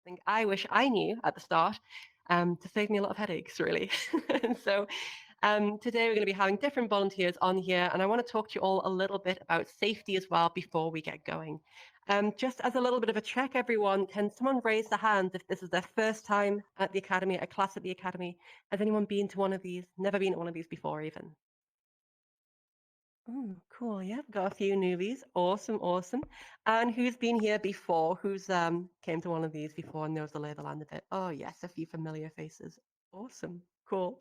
something I wish I knew at the start to save me a lot of headaches, really. And so today we're going to be having different volunteers on here, and I want to talk to you all a little bit about safety as well before we get going. Just as a little bit of a check, everyone, can someone raise their hand if this is their first time at the Academy, a class at the Academy? Has anyone been to one of these? Never been to one of these before, even? Oh, cool. Yeah, got a few newbies. Awesome, awesome. And who's been here before? Who's came to one of these before and knows the lay of the land a bit? Oh, yes, a few familiar faces. Awesome. Cool.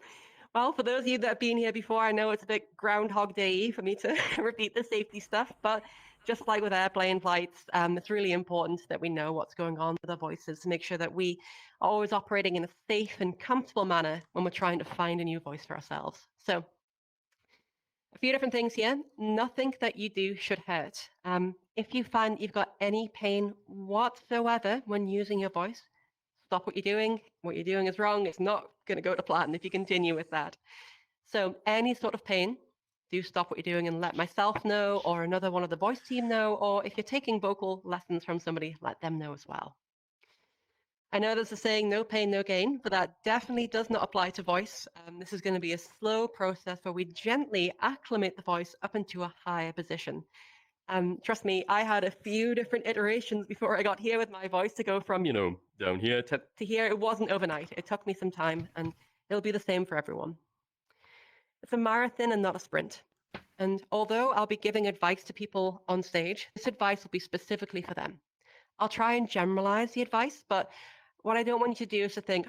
Well, for those of you that have been here before, I know it's a bit Groundhog Day for me to repeat the safety stuff, but just like with airplane flights, it's really important that we know what's going on with our voices to make sure that we are always operating in a safe and comfortable manner when we're trying to find a new voice for ourselves. So a few different things here. Nothing that you do should hurt. If you find you've got any pain whatsoever when using your voice, stop what you're doing. What you're doing is wrong. It's not going to go to plan if you continue with that. So any sort of pain, do stop what you're doing and let myself know, or another one of the voice team know, or if you're taking vocal lessons from somebody, let them know as well. I know there's a saying, no pain, no gain, but that definitely does not apply to voice. This is going to be a slow process where we gently acclimate the voice up into a higher position. Trust me, I had a few different iterations before I got here with my voice to go from, down here to here. It wasn't overnight. It took me some time, and it'll be the same for everyone. It's a marathon and not a sprint. And although I'll be giving advice to people on stage, this advice will be specifically for them. I'll try and generalize the advice, but what I don't want you to do is to think,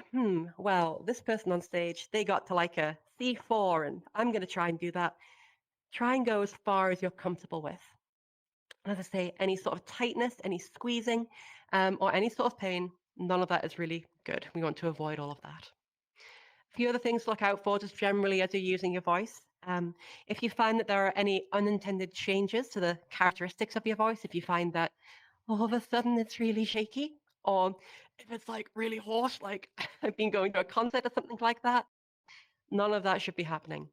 well, this person on stage, they got to like a C4, and I'm going to try and do that. Try and go as far as you're comfortable with. As I say, any sort of tightness, any squeezing, or any sort of pain, none of that is really good. We want to avoid all of that. A few other things to look out for just generally as you're using your voice. If you find that there are any unintended changes to the characteristics of your voice, if you find that all of a sudden it's really shaky, or if it's like really hoarse, like I've been going to a concert or something like that, none of that should be happening.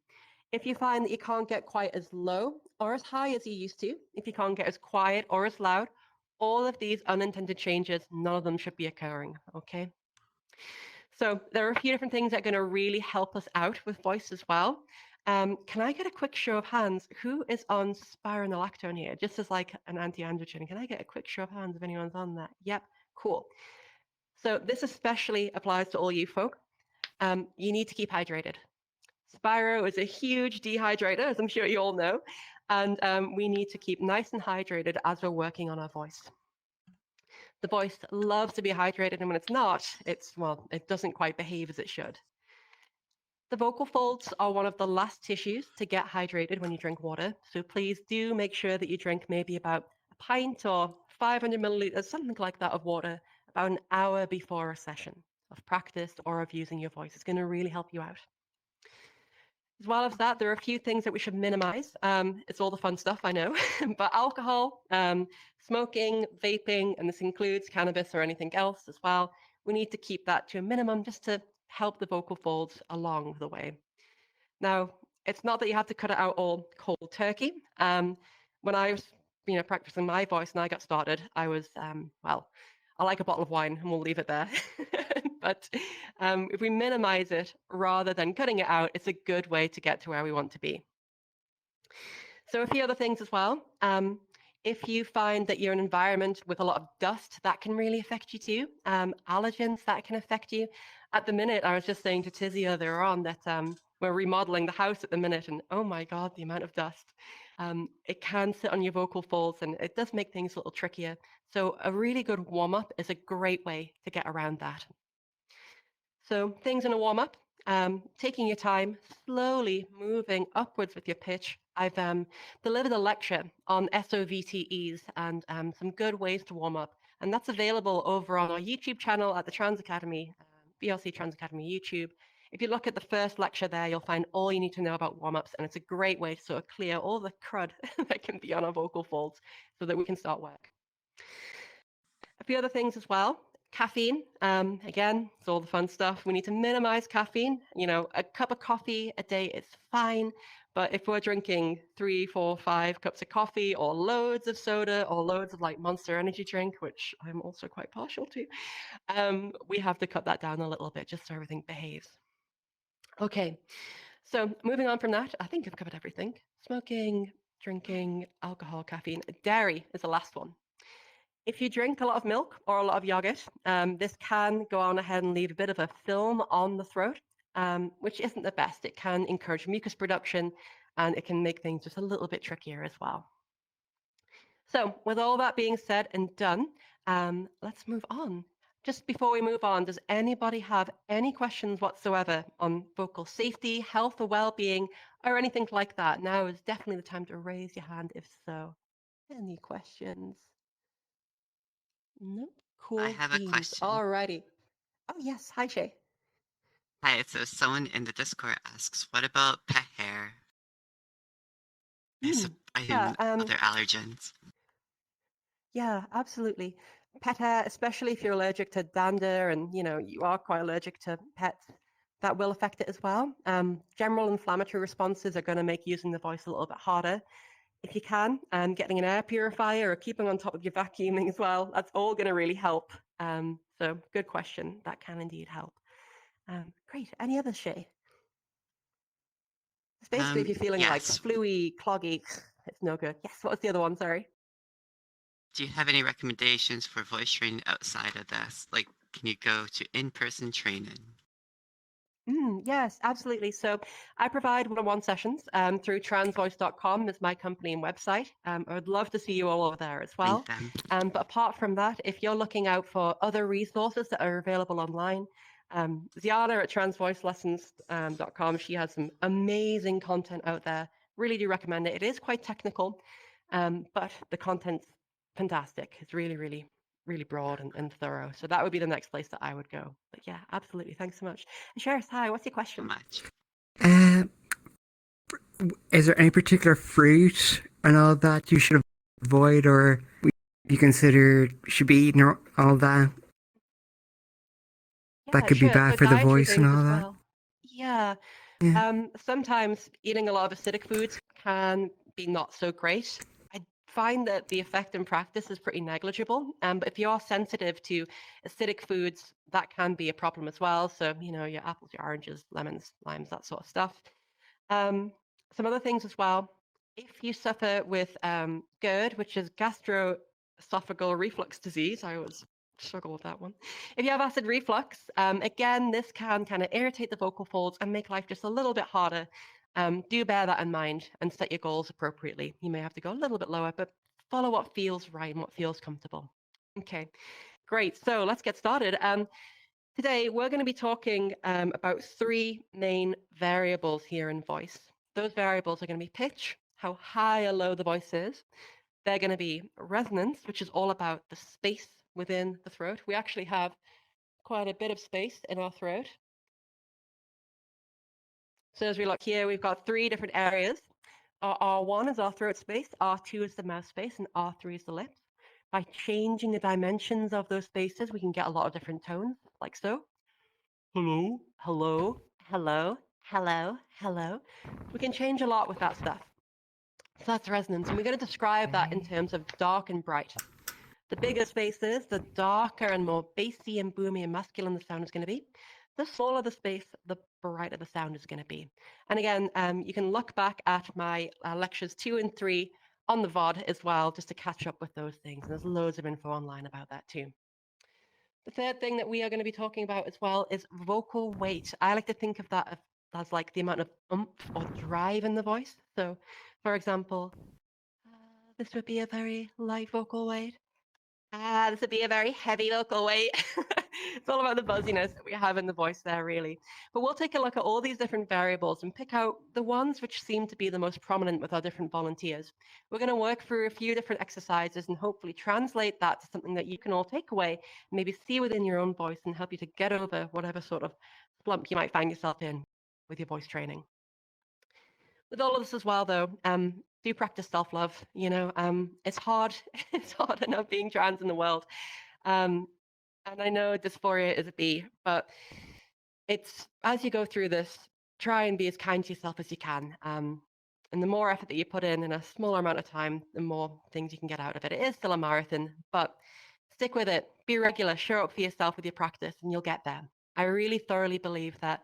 If you find that you can't get quite as low or as high as you used to, if you can't get as quiet or as loud, all of these unintended changes, none of them should be occurring, okay? So there are a few different things that are going to really help us out with voice as well. Can I get a quick show of hands? Who is on spironolactone here? Just as like an anti-androgen. Can I get a quick show of hands if anyone's on that? Yep, cool. So this especially applies to all you folk. You need to keep hydrated. Spiro is a huge dehydrator, as I'm sure you all know, and we need to keep nice and hydrated as we're working on our voice. The voice loves to be hydrated, and when it's not, it doesn't quite behave as it should. The vocal folds are one of the last tissues to get hydrated when you drink water, so please do make sure that you drink maybe about a pint or 500 milliliters, something like that, of water about an hour before a session of practice or of using your voice. It's going to really help you out. As well as that, there are a few things that we should minimize. It's all the fun stuff, I know, but alcohol, smoking, vaping, and this includes cannabis or anything else as well. We need to keep that to a minimum just to help the vocal folds along the way. Now, it's not that you have to cut it out all cold turkey. When I was, practicing my voice and I got started, I was, I like a bottle of wine, and we'll leave it there. But if we minimize it rather than cutting it out, it's a good way to get to where we want to be. So a few other things as well. If you find that you're in an environment with a lot of dust, that can really affect you too. Allergens, that can affect you. At the minute, I was just saying to Tizzy earlier on that we're remodeling the house at the minute, and oh my God, the amount of dust. It can sit on your vocal folds, and it does make things a little trickier. So a really good warm-up is a great way to get around that. So things in a warm-up, taking your time, slowly moving upwards with your pitch. I've delivered a lecture on SOVTEs and some good ways to warm up. And that's available over on our YouTube channel at the Trans Academy, BLC Trans Academy YouTube. If you look at the first lecture there, you'll find all you need to know about warm-ups, and it's a great way to sort of clear all the crud that can be on our vocal folds so that we can start work. A few other things as well. Caffeine, again, it's all the fun stuff. We need to minimize caffeine. A cup of coffee a day is fine, But if we're drinking 3, 4, 5 cups of coffee or loads of soda or loads of like Monster Energy drink, which I'm also quite partial to, we have to cut that down a little bit just so everything behaves. Okay, so moving on from that, I think I've covered everything. Smoking, drinking, alcohol, caffeine, dairy is the last one. If you drink a lot of milk or a lot of yogurt, this can go on ahead and leave a bit of a film on the throat, which isn't the best. It can encourage mucus production and it can make things just a little bit trickier as well. So, with all that being said and done, let's move on. Just before we move on, does anybody have any questions whatsoever on vocal safety, health, or well-being, or anything like that? Now is definitely the time to raise your hand if so. Any questions? Nope. I Cool have a beans. question. Alrighty. Oh yes. Hi, Shay. Hi, so someone in the Discord asks, what about pet hair? Mm, I yeah. mean, other allergens. Yeah. Absolutely. Pet hair, especially if you're allergic to dander, and you are quite allergic to pets, that will affect it as well. General inflammatory responses are going to make using the voice a little bit harder. If you can, getting an air purifier or keeping on top of your vacuuming as well, that's all going to really help. So good question. That can indeed help. Great. Any others, Shay? It's basically if you're feeling like Yes. fluey, cloggy, it's no good. Yes, what was the other one? Sorry. Do you have any recommendations for voice training outside of this? Like, can you go to in-person training? Yes, absolutely. So I provide one-on-one sessions through transvoice.com is my company and website. I would love to see you all over there as Link well. them. But apart from that, if you're looking out for other resources that are available online, Ziana at transvoicelessons.com, she has some amazing content out there. Really do recommend it. It is quite technical, but the content's fantastic. It's really, really, really broad and thorough. So that would be the next place that I would go. But yeah, absolutely. Thanks so much. Sure. Hi, what's your So question? much. Uh, is there any particular fruit and all that you should avoid or you consider should be eaten or all that that Yeah, could be sure. So bad for the dietary voice and things all as that? well. Yeah. Yeah. Sometimes eating a lot of acidic foods can be not so great. I find that the effect in practice is pretty negligible. But if you are sensitive to acidic foods, that can be a problem as well. So, your apples, your oranges, lemons, limes, that sort of stuff. Some other things as well. If you suffer with GERD, which is gastroesophageal reflux disease, I always struggle with that one. If you have acid reflux, again, this can kind of irritate the vocal folds and make life just a little bit harder. Do bear that in mind and set your goals appropriately. You may have to go a little bit lower, but follow what feels right and what feels comfortable. Okay, great. So let's get started. Today, we're going to be talking about three main variables here in voice. Those variables are going to be pitch, how high or low the voice is. They're going to be resonance, which is all about the space within the throat. We actually have quite a bit of space in our throat. So as we look here, we've got three different areas. Our R1 is our throat space, R2 is the mouth space, and R3 is the lips. By changing the dimensions of those spaces, we can get a lot of different tones, like so. Hello, hello, hello, hello, hello. We can change a lot with that stuff. So that's resonance. And we're going to describe that in terms of dark and bright. The bigger spaces, the darker and more bassy and boomy and masculine the sound is going to be. The smaller the space, the brighter the sound is going to be. And again, you can look back at my lectures 2 and 3 on the VOD as well, just to catch up with those things. And there's loads of info online about that too. The third thing that we are going to be talking about as well is vocal weight. I like to think of that as like the amount of oomph or drive in the voice. So, for example, this would be a very light vocal weight. This would be a very heavy vocal weight. It's all about the buzziness that we have in the voice there, really. But we'll take a look at all these different variables and pick out the ones which seem to be the most prominent with our different volunteers. We're going to work through a few different exercises and hopefully translate that to something that you can all take away, maybe see within your own voice and help you to get over whatever sort of slump you might find yourself in with your voice training. With all of this as well, though, do practice self-love. It's hard. It's hard enough being trans in the world. And I know dysphoria is a B, but it's as you go through this, try and be as kind to yourself as you can. And the more effort that you put in a smaller amount of time, the more things you can get out of it. It is still a marathon, but stick with it. Be regular. Show up for yourself with your practice, and you'll get there. I really thoroughly believe that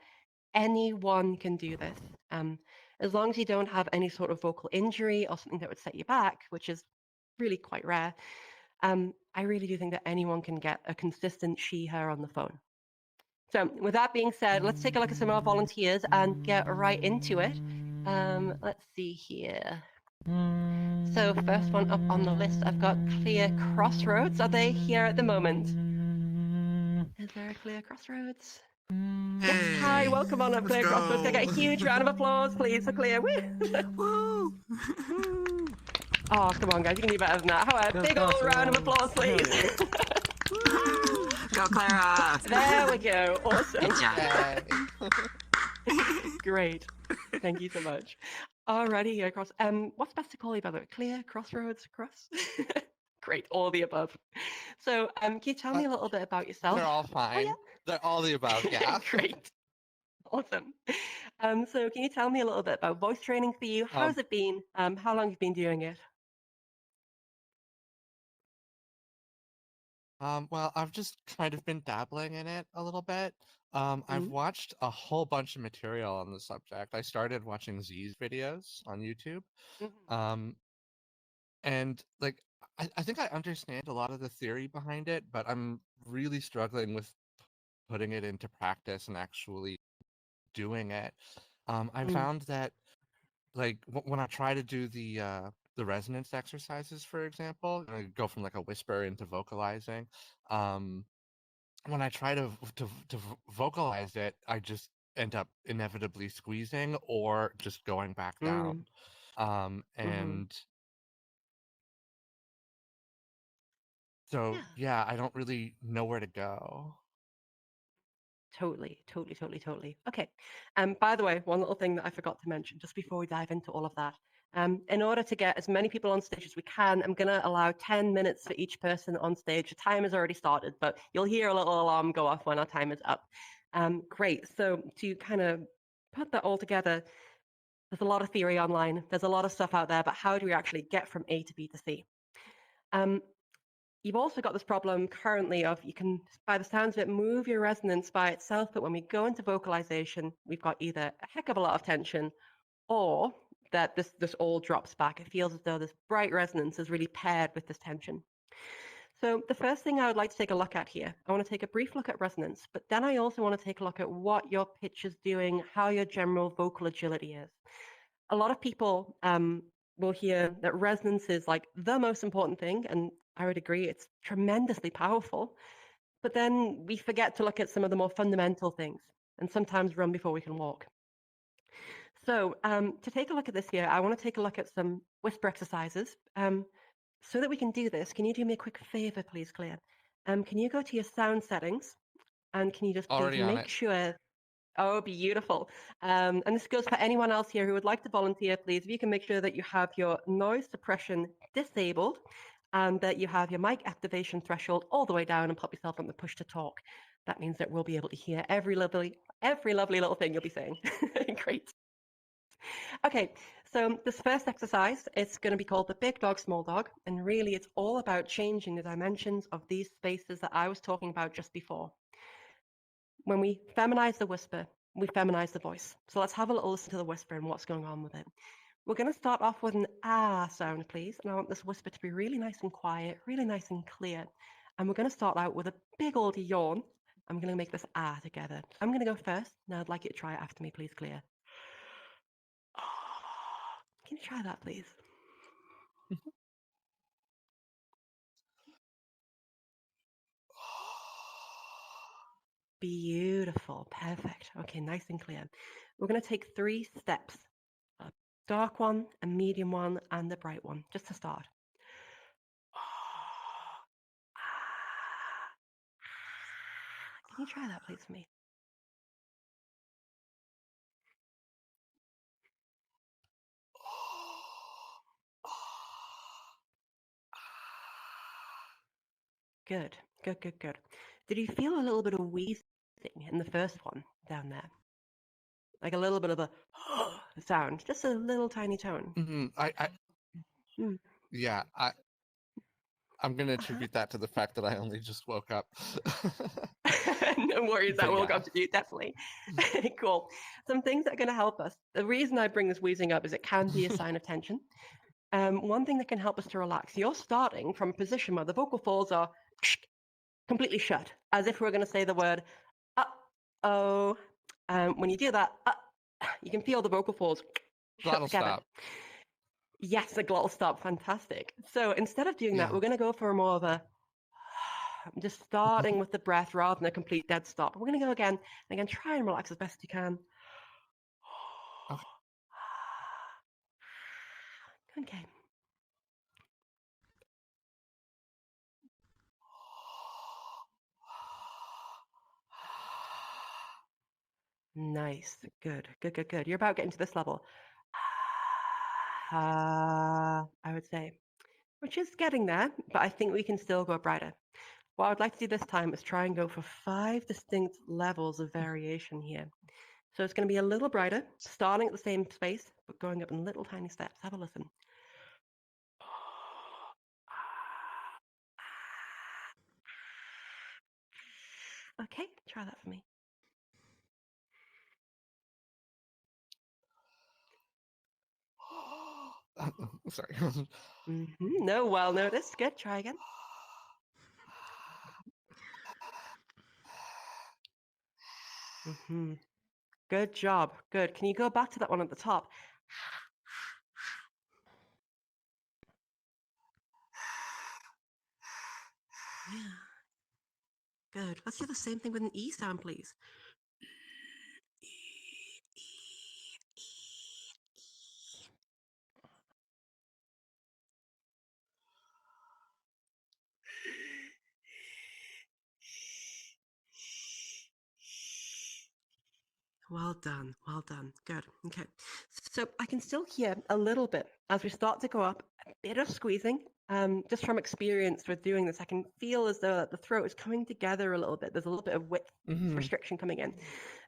anyone can do this. As long as you don't have any sort of vocal injury or something that would set you back, which is really quite rare, I really do think that anyone can get a consistent she, her on the phone. So with that being said, let's take a look at some of our volunteers and get right into it. Let's see here. So first one up on the list, I've got Clear Crossroads. Are they here at the moment? Is there a Clear Crossroads? Yes, hi, welcome on up, Let's Clear Crossroads. Can I get a go. huge round of applause, please, for Clear? Woo! Oh, come on, guys, you can do better than that. How about a big old round of applause, please? Go, Clara! There we go. Awesome. Good job. Great. Thank you so much. Alrighty, across. What's best to call you, by the way? Clear, Crossroads, Cross? Great, all the above. So, can you tell me a little bit about yourself? They're all fine. Oh, yeah. They're all the above, yeah. Great. Awesome. So can you tell me a little bit about voice training for you? How's it been? How long have you been doing it? Well, I've just kind of been dabbling in it a little bit. I've Mhm. watched a whole bunch of material on the subject. I started watching Z's videos on YouTube. Mhm. Um, and like I think I understand a lot of the theory behind it, but I'm really struggling with putting it into practice and actually doing it. I Mm. found that like when I try to do the resonance exercises, for example, and I go from like a whisper into vocalizing. Um, when I try to vocalize it, I just end up inevitably squeezing or just going back Mm. down. Mhm. And so Yeah. yeah, I don't really know where to go. Totally, totally, totally, totally. Okay. By the way, one little thing that I forgot to mention just before we dive into all of that. In order to get as many people on stage as we can, I'm going to allow 10 minutes for each person on stage. The time has already started, but you'll hear a little alarm go off when our time is up. Great. So to kind of put that all together, there's a lot of theory online. There's a lot of stuff out there, but how do we actually get from A to B to C? Um, You've also got this problem currently of you can, by the sounds of it, move your resonance by itself, but when we go into vocalization, we've got either a heck of a lot of tension or that this all drops back. It feels as though this bright resonance is really paired with this tension. So the first thing I would like to take a look at here, I want to take a brief look at resonance, but then I also want to take a look at what your pitch is doing, how your general vocal agility is. A lot of people will hear that resonance is like the most important thing, and I would agree it's tremendously powerful. But then we forget to look at some of the more fundamental things and sometimes run before we can walk. So to take a look at this here, I want to take a look at some whisper exercises. So that we can do this, can you do me a quick favor, please, Claire? Can you go to your sound settings and can you just please Already on make it. sure. Oh, beautiful. And this goes for anyone else here who would like to volunteer, please. If you can make sure that you have your noise suppression disabled and that you have your mic activation threshold all the way down and pop yourself on the push to talk. That means that we'll be able to hear every lovely little thing you'll be saying. Great. Okay, so this first exercise is going to be called the big dog, small dog. And really, it's all about changing the dimensions of these spaces that I was talking about just before. When we feminize the whisper, we feminize the voice. So let's have a little listen to the whisper and what's going on with it. We're going to start off with an ah sound, please. And I want this whisper to be really nice and quiet, really nice and clear. And we're going to start out with a big old yawn. I'm going to make this ah together. I'm going to go first. Now I'd like you to try it after me, please, Clear. Can you try that, please? Beautiful. Perfect. Okay, nice and clear. We're going to take 3 steps. A dark one, a medium one, and a bright one, just to start. Can you try that, please, for me? Good, good, good, good. Did you feel a little bit of wheezing in the first one down there? like a little bit of a sound, just a little tiny tone. Mm. Yeah, I'm gonna attribute that to the fact that I only just woke up. No worries, that But will yeah. contribute, definitely. Cool. Some things that are going to help us. The reason I bring this wheezing up is it can be a sign of tension. One thing that can help us to relax, you're starting from a position where the vocal folds are completely shut, as if we're going to say the word uh-oh. When you do that, you can feel the vocal folds shut Glottal together. stop. Yes, the glottal stop, fantastic. So instead of doing that, Yeah. we're going to go for more of a just starting with the breath rather than a complete dead stop. We're going to go again, and again, try and relax as best you can. Okay. Okay. Nice. Good. Good, good, good. You're about getting to this level. I would say, which is getting there, but I think we can still go brighter. What I'd like to do this time is try and go for 5 distinct levels of variation here. So it's going to be a little brighter, starting at the same space, but going up in little tiny steps. Have a listen. Okay, try that for me. Sorry. No, well noticed. Good. Try again. Good job. Good. Can you go back to that one at the top? Yeah. Good. Let's do the same thing with an E sound, please. Well done. Well done. Good. Okay. So I can still hear a little bit as we start to go up, a bit of squeezing. Just from experience with doing this, I can feel as though the throat is coming together a little bit. There's a little bit of width restriction coming in.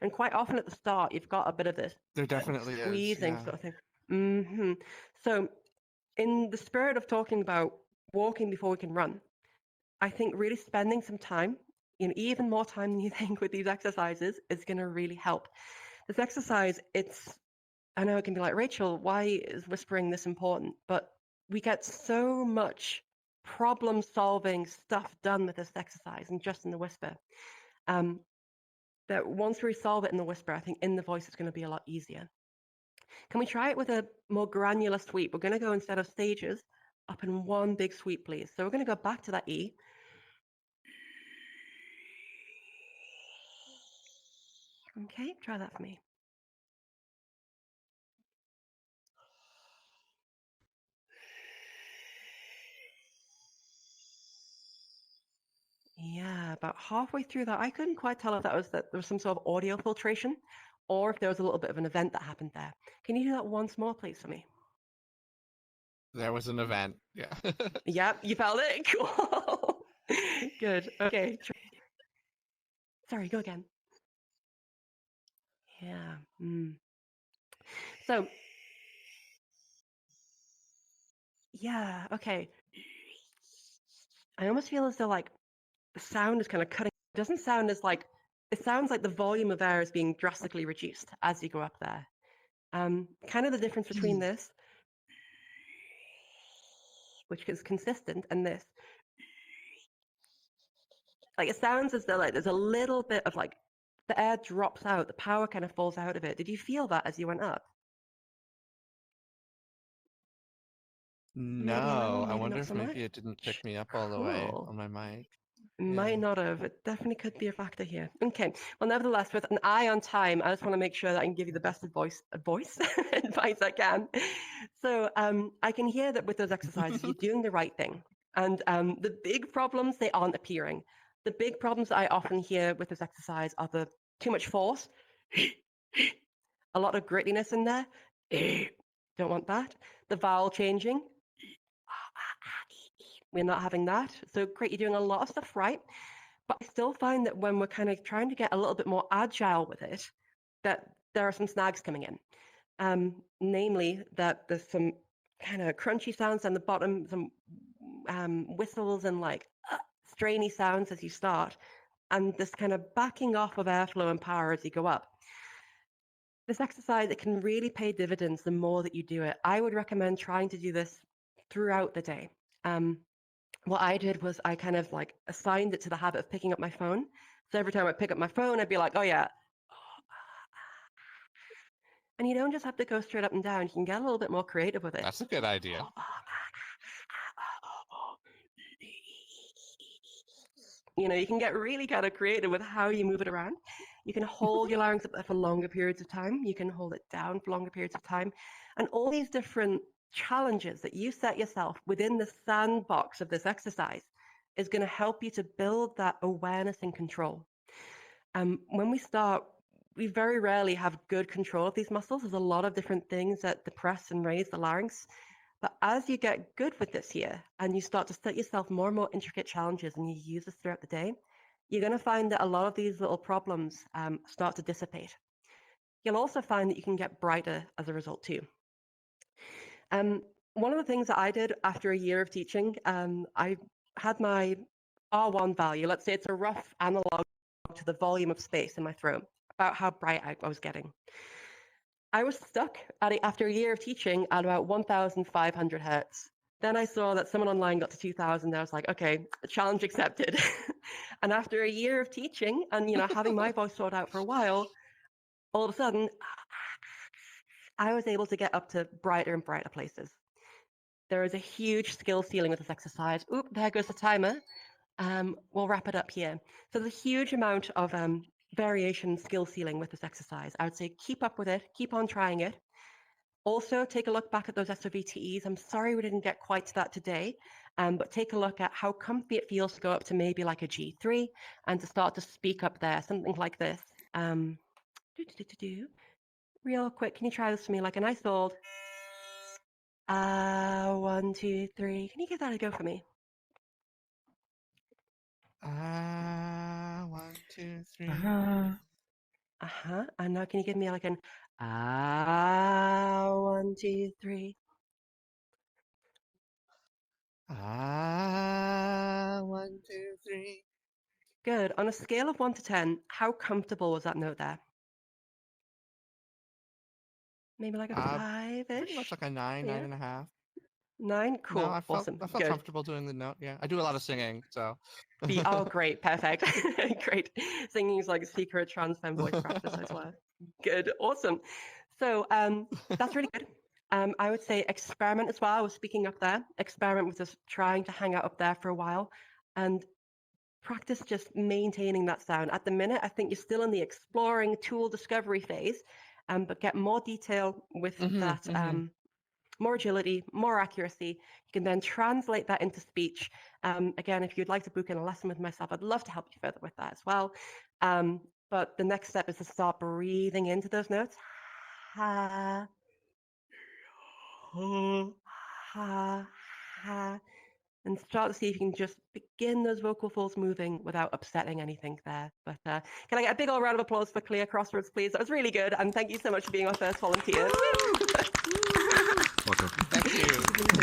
And quite often at the start, you've got a bit of this There definitely is. squeezing Yeah. sort of thing. So in the spirit of talking about walking before we can run, I think really spending some time, even more time than you think with these exercises is going to really help. This exercise, I know it can be like, Rachel, why is whispering this important? But we get so much problem solving stuff done with this exercise and just in the whisper. That once we solve it in the whisper, I think in the voice it's going to be a lot easier. Can we try it with a more granular sweep? We're going to go instead of stages up in one big sweep, please. So we're going to go back to that E. Okay, try that for me. Yeah, about halfway through that, I couldn't quite tell if that there was some sort of audio filtration or if there was a little bit of an event that happened there. Can you do that once more, please, for me? There was an event. Yeah. Yep, you felt it? Cool. Good. Okay. Sorry, go again. Yeah. So, yeah, okay. I almost feel as though like the sound is kind of cutting. It doesn't sound as like, it sounds like the volume of air is being drastically reduced as you go up there. Kind of the difference between this, which is consistent, and this. Like it sounds as though like there's a little bit of like the air drops out, the power kind of falls out of it. Did you feel that as you went up? Maybe a little, No, I maybe wonder not if so much. maybe it didn't pick me up all the way Cool. on my mic. Might Yeah. not have. It definitely could be a factor here. Okay. Well, nevertheless, with an eye on time, I just want to make sure that I can give you the best advice advice I can. So I can hear that with those exercises, you're doing the right thing. And the big problems, they aren't appearing. The big problems that I often hear with this exercise are the too much force, a lot of grittiness in there. Don't want that. The vowel changing. We're not having that. So great, you're doing a lot of stuff right. But I still find that when we're kind of trying to get a little bit more agile with it, that there are some snags coming in. Namely that there's some kind of crunchy sounds down the bottom, some whistles and like strainy sounds as you start, and this kind of backing off of airflow and power as you go up. This exercise, it can really pay dividends the more that you do it. I would recommend trying to do this throughout the day. What I did was I kind of like assigned it to the habit of picking up my phone. So every time I pick up my phone, I'd be like, oh yeah. And you don't just have to go straight up and down. You can get a little bit more creative with it. That's a good idea. You know, you can get really kind of creative with how you move it around. You can hold your larynx up there for longer periods of time. You can hold it down for longer periods of time. And all these different challenges that you set yourself within the sandbox of this exercise is going to help you to build that awareness and control. When we start, we very rarely have good control of these muscles. There's a lot of different things that depress and raise the larynx. But as you get good with this here and you start to set yourself more and more intricate challenges and you use this throughout the day, you're going to find that a lot of these little problems start to dissipate. You'll also find that you can get brighter as a result too. One of the things that I did after a year of teaching, I had my R1 value. Let's say it's a rough analog to the volume of space in my throat, about how bright I was getting. I was stuck at it after a year of teaching at about 1,500 hertz. Then I saw that someone online got to 2,000. I was like, okay, challenge accepted. And after a year of teaching and having my voice sorted out for a while, all of a sudden, I was able to get up to brighter and brighter places. There is a huge skill ceiling with this exercise. Oop, there goes the timer. We'll wrap it up here. So there's a huge amount of variation skill ceiling with this exercise. I would say keep up with it, keep on trying it. Also, take a look back at those SOVTEs. I'm sorry we didn't get quite to that today, but take a look at how comfy it feels to go up to maybe like a G3 and to start to speak up there, something like this. Real quick, can you try this for me like a nice old 1, 2, 3. Can you give that a go for me? 1, 2, 3. And now can you give me like an 1, 2, 3. 1, 2, 3. Good. On a scale of 1 to 10, how comfortable was that note there? Maybe like a 5-ish? Pretty much like a 9, Yeah. 9.5. 9? Cool. No, I felt Awesome. I felt Good. comfortable doing the note. Yeah, I do a lot of singing, so. Oh, great. Perfect. Great. Singing is like secret trans femme voice practice, I swear. Good. Awesome. So that's really good. I would say experiment as well. I was speaking up there. Experiment with just trying to hang out up there for a while and practice just maintaining that sound. At the minute, I think you're still in the exploring tool discovery phase, but get more detail with that. More agility, more accuracy. You can then translate that into speech. Again, if you'd like to book in a lesson with myself, I'd love to help you further with that as well. But the next step is to start breathing into those notes. Ha, ha, ha. And start to see if you can just begin those vocal folds moving without upsetting anything there. But can I get a big old round of applause for Clear Crossroads, please? That was really good. And thank you so much for being our first volunteer. Welcome. Thank you.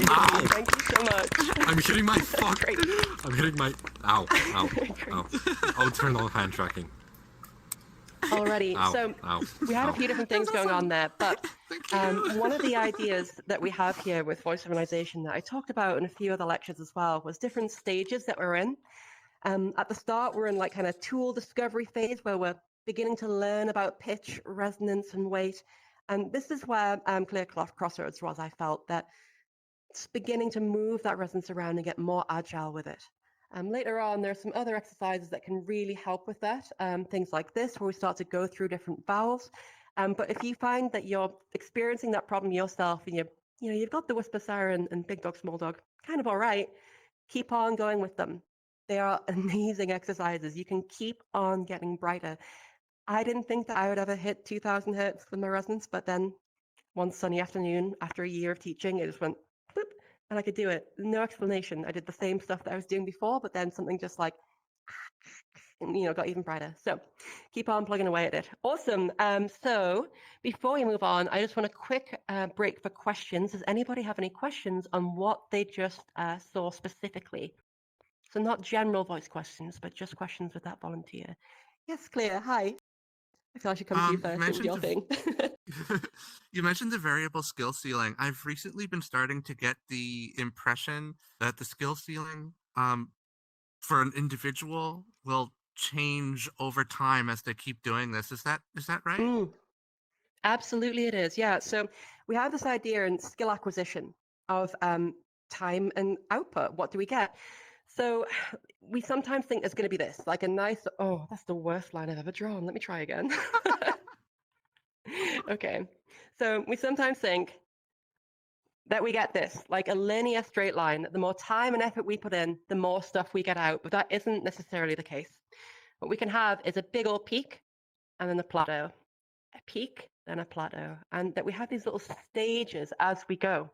Ow. Thank you so much. I'm hitting my fuck. Great. I'm hitting my. Ow. Ow. Ow. I'll turn on hand tracking. Alrighty, Ow. so Ow. we had Ow. a few different things going on there, but one of the ideas that we have here with voice feminization that I talked about in a few other lectures as well was different stages that we're in. At the start, we're in like kind of tool discovery phase where we're beginning to learn about pitch, resonance, and weight. And this is where Clear Crossroads was. I felt that it's beginning to move that resonance around and get more agile with it. Later on, there's some other exercises that can really help with that. Things like this, where we start to go through different vowels. But if you find that you're experiencing that problem yourself and you've got the whisper siren and big dog, small dog, kind of all right, keep on going with them. They are amazing exercises. You can keep on getting brighter. I didn't think that I would ever hit 2,000 hertz with my resonance, but then one sunny afternoon after a year of teaching, it just went boop, and I could do it. No explanation. I did the same stuff that I was doing before, but then something just like got even brighter. So keep on plugging away at it. Awesome. So before we move on, I just want a quick break for questions. Does anybody have any questions on what they just saw specifically? So not general voice questions, but just questions with that volunteer. Yes, Clear. Hi. I feel I should come to you You first with mentioned your thing. you mentioned the variable skill ceiling. I've recently been starting to get the impression that the skill ceiling for an individual will change over time as they keep doing this. Is that right? Mm, absolutely, it is. Yeah. So we have this idea in skill acquisition of time and output. What do we get? So we sometimes think there's going to be this, like a nice, oh, that's the worst line I've ever drawn. Let me try again. Okay. So we sometimes think that we get this, like a linear straight line. The more time and effort we put in, the more stuff we get out. But that isn't necessarily the case. What we can have is a big old peak and then a plateau, a peak, then a plateau, and that we have these little stages as we go.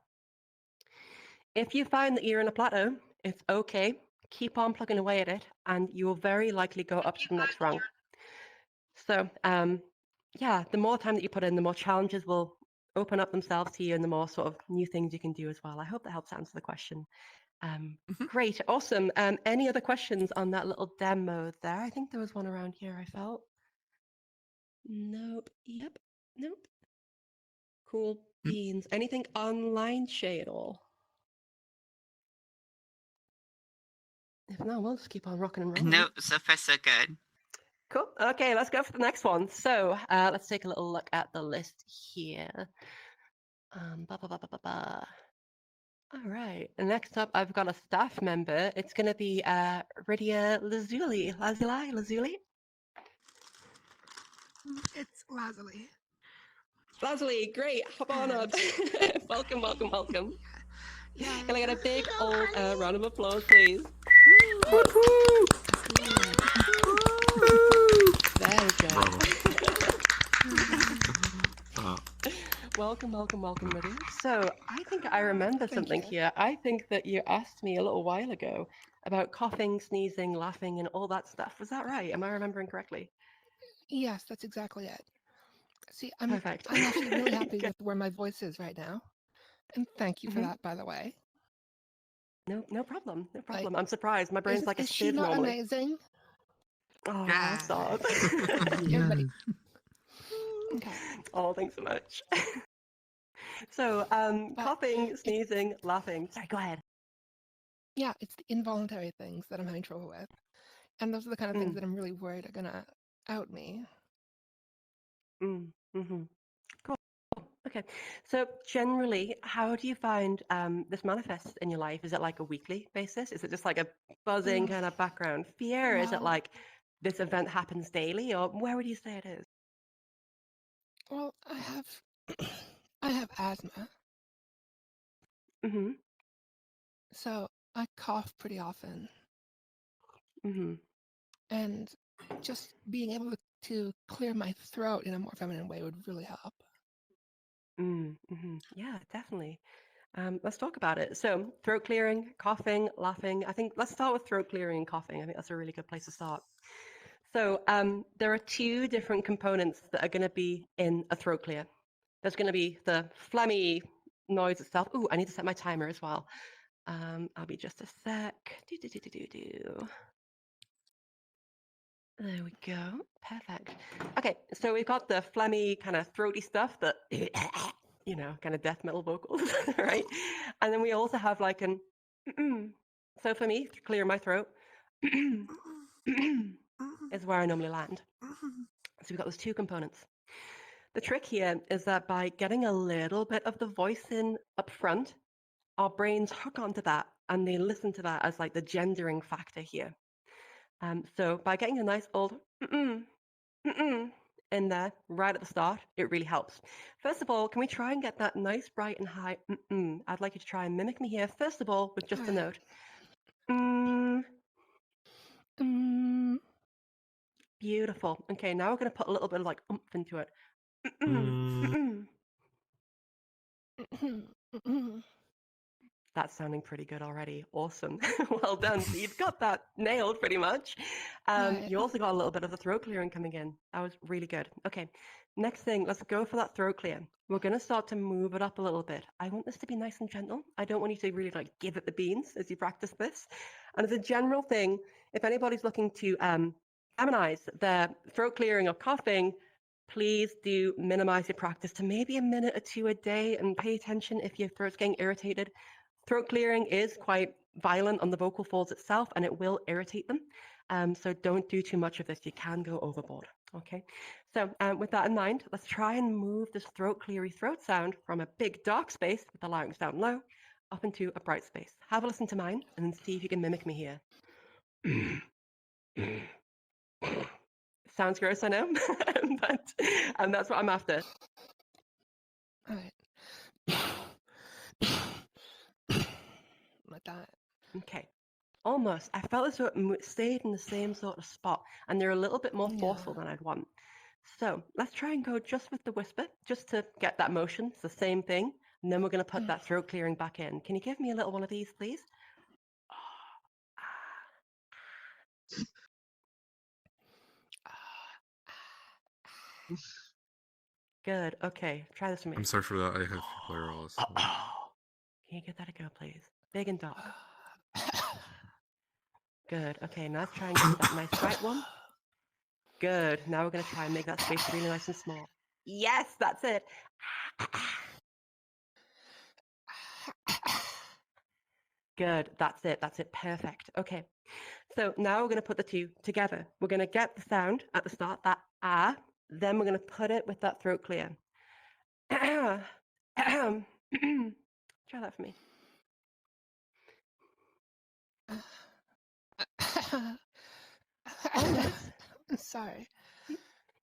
If you find that you're in a plateau, it's okay. Keep on plugging away at it, and you will very likely go up to the next rung. So, yeah, the more time that you put in, the more challenges will open up themselves to you, and the more sort of new things you can do as well. I hope that helps answer the question. Mhm. Great, awesome. Any other questions on that little demo there? I think there was one around here. I felt. Nope. Yep. Nope. Cool beans. Anything online, Shay, at all? If not, we'll just keep on rocking and rolling. No, so far so good. Cool. Okay, let's go for the next one. So let's take a little look at the list here. Ba, ba, ba, ba, ba, ba. All right. And next up, I've got a staff member. It's going to be Rydia Lazuli. Lazuli? It's Lazuli. Lazuli, great. Hop on up. Welcome, welcome, welcome. Yeah. Can I get a big old round of applause, please? There we go. Uh, Welcome, welcome, welcome, Lydia. So I think I remember Thank something you. here. I think that you asked me a little while ago about coughing, sneezing, laughing, and all that stuff. Was that right? Am I remembering correctly? Yes, that's exactly it. See, I'm Perfect. actually really happy Good. with where my voice is right now. And thank you for Mhm. that, by the way. No problem. No Like, problem. I'm surprised. My brain's like a is she sieve not normally. amazing? Oh, Yeah. stop. Everybody. Okay. Oh, thanks so much. So, But coughing, sneezing, laughing. Sorry, go ahead. yeah, it's the involuntary things that I'm having trouble with. And those are the kind of things Mm, that I'm really worried are gonna out me. mm-hmm. Cool. Okay. So generally, how do you find this manifests in your life? Is it like a weekly basis? Is it just like a buzzing Mm, kind of background fear? Is it well, like this event happens daily, or where would you say it is? well, I have I have asthma, Mm-hmm. so I cough pretty often. Mm-hmm. And just being able to clear my throat in a more feminine way would really help. Mm-hmm. Yeah, definitely. Let's talk about it. So, throat clearing, coughing, laughing. I think let's start with throat clearing and coughing. I think that's a really good place to start. So, there are two different components that are going to be in a throat clear. There's going to be the phlegmy noise itself. Ooh, I need to set my timer as well. I'll be just a sec. Do. There we go. Perfect. Okay, so we've got the phlegmy kind of throaty stuff that, kind of death metal vocals, right? And then we also have like an, so for me, to clear my throat, is where I normally land. So we've got those two components. The trick here is that by getting a little bit of the voice in up front, our brains hook onto that and they listen to that as like the gendering factor here. So by getting a nice old in there right at the start, it really helps. First of all, can we try and get that nice, bright, and high? I'd like you to try and mimic me here. First of all, with just a Alright. note. Mm, Mm, beautiful. Okay, now we're going to put a little bit of like oomph into it. mm, mm, mm. That's sounding pretty good already. Awesome. Well done. So you've got that nailed pretty much. Right. You also got a little bit of the throat clearing coming in. That was really good. Okay. Next thing, let's go for that throat clear. We're going to start to move it up a little bit. I want this to be nice and gentle. I don't want you to really like give it the beans as you practice this. And as a general thing, if anybody's looking to feminize their throat clearing or coughing, please do minimize your practice to maybe a minute or two a day and pay attention if your throat's getting irritated. Throat clearing is quite violent on the vocal folds itself and it will irritate them. So don't do too much of this. You can go overboard. Okay. So with that in mind, let's try and move this throat cleary throat sound from a big dark space with the larynx down low up into a bright space. Have a listen to mine and then see if you can mimic me here. Sounds gross, I know, but that's what I'm after. All right. Like that. Okay. Almost. I felt as though it stayed in the same sort of spot, and they're a little bit more forceful than I'd want. So let's try and go just with the whisper, just to get that motion. It's the same thing. And then we're going to put that throat clearing back in. Can you give me a little one of these, please? Good. Okay. Try this for me. I'm sorry for that. I have clear loss. Can you give that a go, please? Big and dark. Good. Okay, now let's try and get that nice bright one. Good. Now we're going to try and make that space really nice and small. Yes, that's it. Good. That's it. That's it. Perfect. Okay. So now we're going to put the two together. We're going to get the sound at the start, that ah. Then we're going to put it with that throat clear. Try that for me. I'm sorry.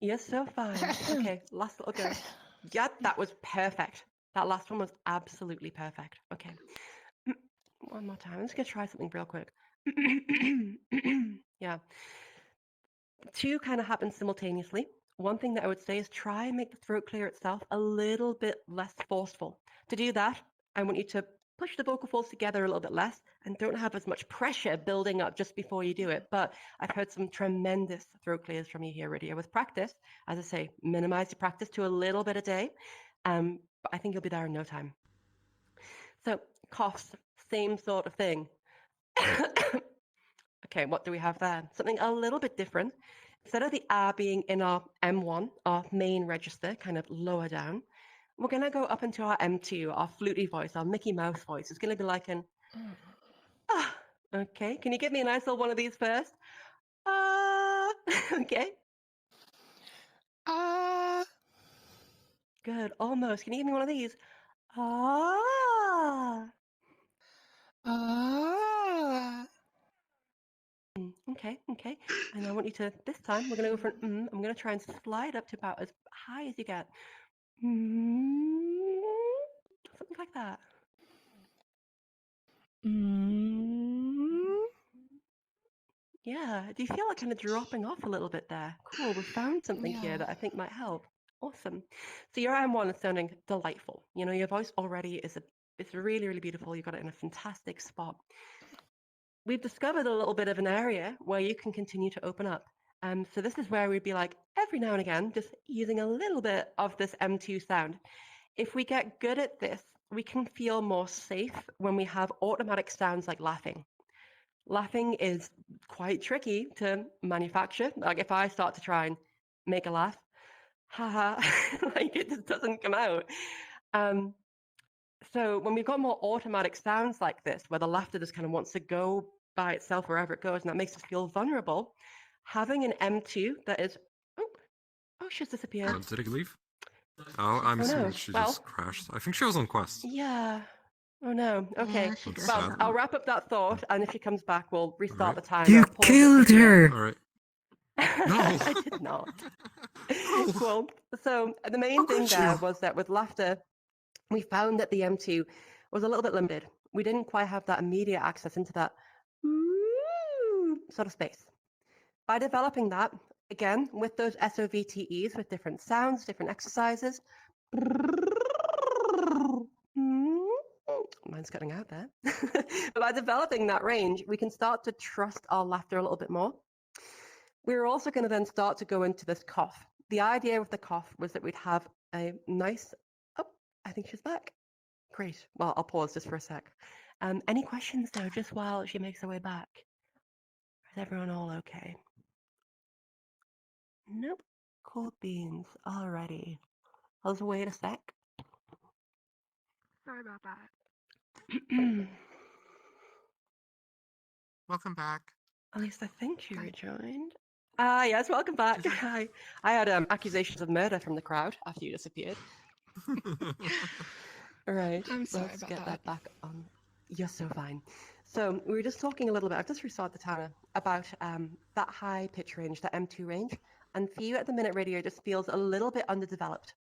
You're so fine. Okay, last little go. Yeah, that was perfect. That last one was absolutely perfect. Okay. One more time. I'm just going to try something real quick. Yeah. Two kind of happen simultaneously. One thing that I would say is try and make the throat clear itself a little bit less forceful. To do that, I want you to push the vocal folds together a little bit less and don't have as much pressure building up just before you do it. But I've heard some tremendous throat clears from you here, Rydia. With practice, as I say, minimize your practice to a little bit a day. But I think you'll be there in no time. So coughs, same sort of thing. Okay, what do we have there? Something a little bit different. Instead of the R being in our M1, our main register, kind of lower down, we're going to go up into our M2, our fluty voice, our Mickey Mouse voice. It's going to be like an, ah. Okay, can you give me a nice little one of these first? Okay. Good, almost. Can you give me one of these? Okay, okay. And I want you to, this time, we're going to go for an I'm going to try and slide up to about as high as you get. Something like that. Yeah, do you feel like kind of dropping off a little bit there? Cool, we found something here that I think might help. Awesome. So your M1 is sounding delightful. You know, your voice already is it's really, really beautiful. You've got it in a fantastic spot. We've discovered a little bit of an area where you can continue to open up. So this is where we'd be like, every now and again, just using a little bit of this M2 sound. If we get good at this, we can feel more safe when we have automatic sounds like laughing. Laughing is quite tricky to manufacture. Like if I start to try and make a laugh, haha, like it just doesn't come out. So when we've got more automatic sounds like this, where the laughter just kind of wants to go by itself wherever it goes, and that makes us feel vulnerable, having an M2 that is, oh, she's disappeared. Did it leave? Oh, I'm assuming no. she Well, just crashed. I think she was on quest. Yeah. Oh no. Okay. That's Well, sad. I'll wrap up that thought, and if she comes back, we'll restart the timer. You pause it killed for here. her! All right. I did not. Well, so the main thing there was that with laughter, we found that the M2 was a little bit limited. We didn't quite have that immediate access into that sort of space. By developing that, again, with those SOVTEs, with different sounds, different exercises, Mine's cutting out there. But by developing that range, we can start to trust our laughter a little bit more. We're also going to then start to go into this cough. The idea with the cough was that we'd have a nice. Oh, I think she's back. Great. Well, I'll pause just for a sec. Any questions though, just while she makes her way back? Is everyone all okay? Nope. Cold beans. Alrighty. I'll just wait a sec. Sorry about that. Welcome back. At least I think she Hi. rejoined. Yes, welcome back. Hi. I had accusations of murder from the crowd after you disappeared. All right. I'm sorry Let's about get that. that back on. You're so fine. So we were just talking a little bit. I've just restarted the timer about that high pitch range, that M2 range, and for you at the minute, radio just feels a little bit underdeveloped.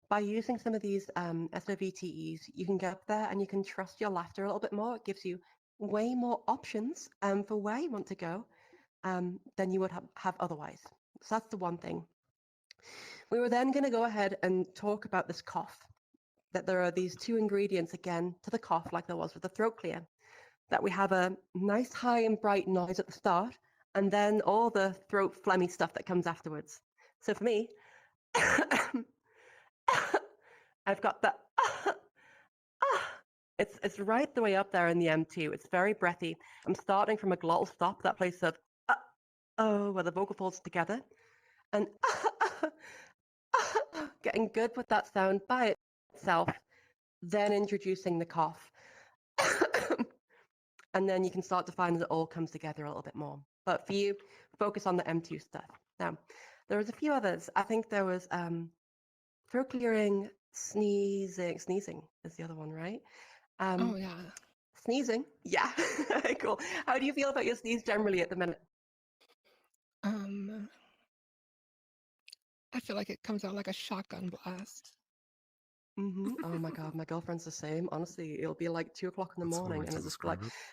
By using some of these SOVTEs, you can get up there and you can trust your laughter a little bit more. It gives you way more options for where you want to go than you would have otherwise. So that's the one thing. We were then going to go ahead and talk about this cough, that there are these two ingredients again to the cough, like there was with the throat clear, that we have a nice high and bright noise at the start, and then all the throat phlegmy stuff that comes afterwards. So for me, I've got that. It's right the way up there in the M2. It's very breathy. I'm starting from a glottal stop, that place of oh, where the vocal folds together, and getting good with that sound by itself, then introducing the cough. And then you can start to find that it all comes together a little bit more. But for you, focus on the M2 stuff. Now, there was a few others. I think there was throat clearing, sneezing. Sneezing is the other one, right? Oh yeah. Sneezing. Yeah. Cool. How do you feel about your sneeze generally at the minute? I feel like it comes out like a shotgun blast. Oh my God, my girlfriend's the same. Honestly, it'll be like 2 o'clock in the That's one morning, way and to it's just like, describe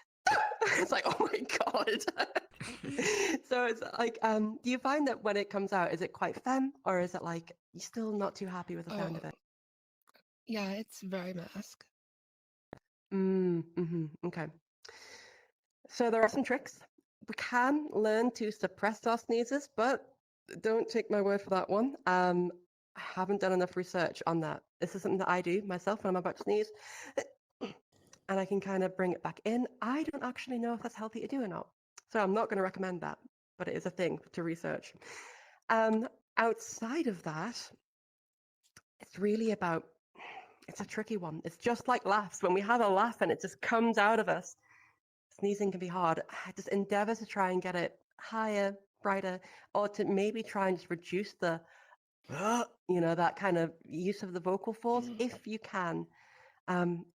it's like, oh my God. So it's like, do you find that when it comes out, is it quite femme, or is it like you're still not too happy with the sound of Oh, it? yeah, it's very mask. Okay. So there are some tricks. We can learn to suppress our sneezes, but don't take my word for that one. I haven't done enough research on that. This is something that I do myself when I'm about to sneeze, and I can kind of bring it back in. I don't actually know if that's healthy to do or not, so I'm not going to recommend that, but it is a thing to research. Outside of that, it's really about, it's a tricky one. It's just like laughs. When we have a laugh and it just comes out of us, sneezing can be hard. I just endeavor to try and get it higher, brighter, or to maybe try and just reduce the, that kind of use of the vocal folds if you can.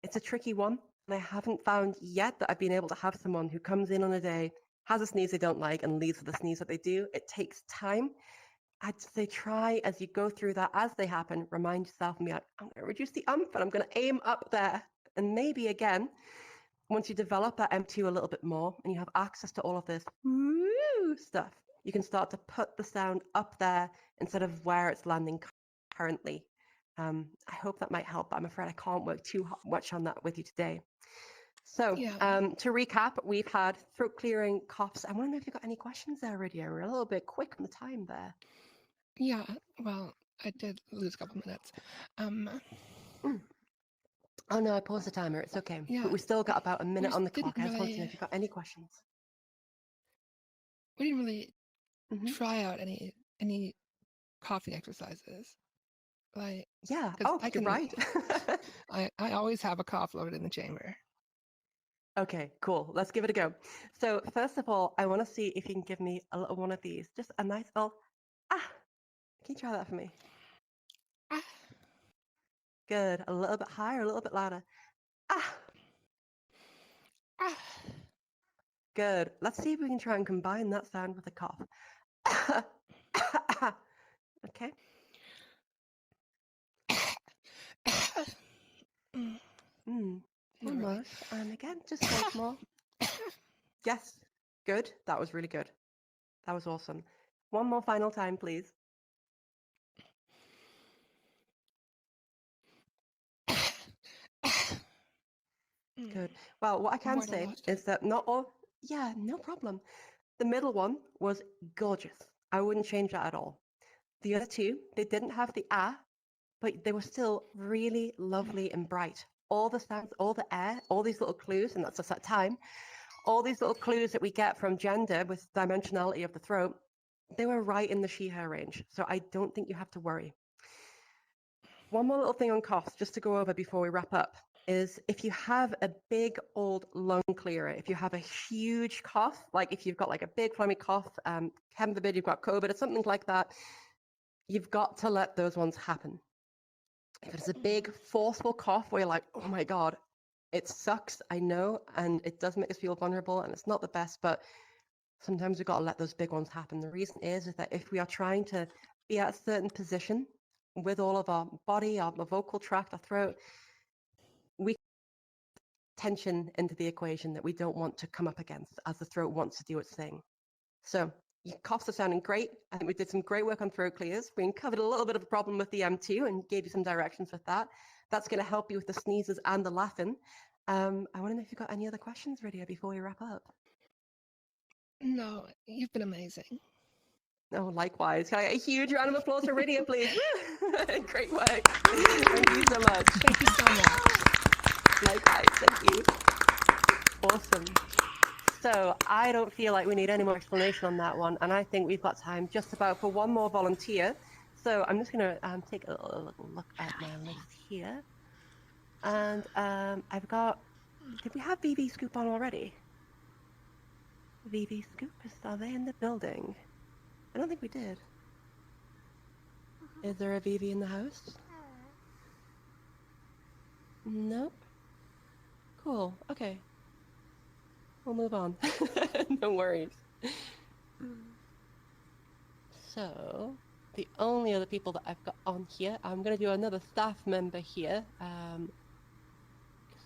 It's a tricky one, and I haven't found yet that I've been able to have someone who comes in on a day, has a sneeze they don't like, and leaves with a sneeze that they do. It takes time. I'd say try as you go through that as they happen, remind yourself and be like, I'm going to reduce the umph and I'm going to aim up there. And maybe again, once you develop that M2 a little bit more and you have access to all of this woo stuff, you can start to put the sound up there instead of where it's landing currently. I hope that might help, but I'm afraid I can't work too much on that with you today. So Yeah. to recap, we've had throat clearing, coughs. I want to know if you've got any questions there, Rydia. We're a little bit quick on the time there. Yeah, well, I did lose a couple minutes. Oh no, I paused the timer. It's okay. Yeah. But we still got about a minute on the didn't clock. I just want to know really- if you've got any questions. We didn't really Mhm. try out any coughing exercises. Like, Yeah. 'cause Oh, I you're can- right. I always have a cough loaded in the chamber. Okay, cool. Let's give it a go. So first of all, I want to see if you can give me a little one of these. Just a nice little ah. Can you try that for me? Ah, Good. A little bit higher, a little bit louder. Ah. ah. Good. Let's see if we can try and combine that sound with a cough. Okay. Almost. And again, just once more. Yes. Good. That was really good. That was awesome. One more final time, please. Good. Well, what I can More than say last is that not all. Yeah, no problem. The middle one was gorgeous. I wouldn't change that at all. The other two, they didn't have the but they were still really lovely and bright. All the sounds, all the air, all these little clues, and that's just that time, all these little clues that we get from gender with dimensionality of the throat, they were right in the she-her range. So I don't think you have to worry. One more little thing on coughs, just to go over before we wrap up, is if you have a big old lung clearer, if you have a huge cough, like if you've got like a big phlegmy cough, heaven forbid you've got COVID or something like that, you've got to let those ones happen. If it's a big forceful cough where you're like, oh my God, it sucks, I know, and it does make us feel vulnerable and it's not the best, but sometimes we've got to let those big ones happen. The reason is that if we are trying to be at a certain position with all of our body, our vocal tract, our throat, we tension into the equation that we don't want to come up against as the throat wants to do its thing. So your coughs are sounding great. I think we did some great work on throat clears. We uncovered a little bit of a problem with the M2 and gave you some directions with that. That's going to help you with the sneezes and the laughing. I want to know if you've got any other questions, Rydia, before we wrap up. No, you've been amazing. Oh, likewise. Can I get a huge round of applause for Rydia, please? Great work. Thank you so much. Thank you so much. Likewise. Thank you. Awesome. So I don't feel like we need any more explanation on that one. And I think we've got time just about for one more volunteer. So I'm just going to take a little look at my list here. And I've got, did we have VV Scoop on already? VV Scoop, are they in the building? I don't think we did. Is there a VV in the house? Nope. Cool, okay. We'll move on. No worries. So, the only other people that I've got on here, I'm going to do another staff member here. Because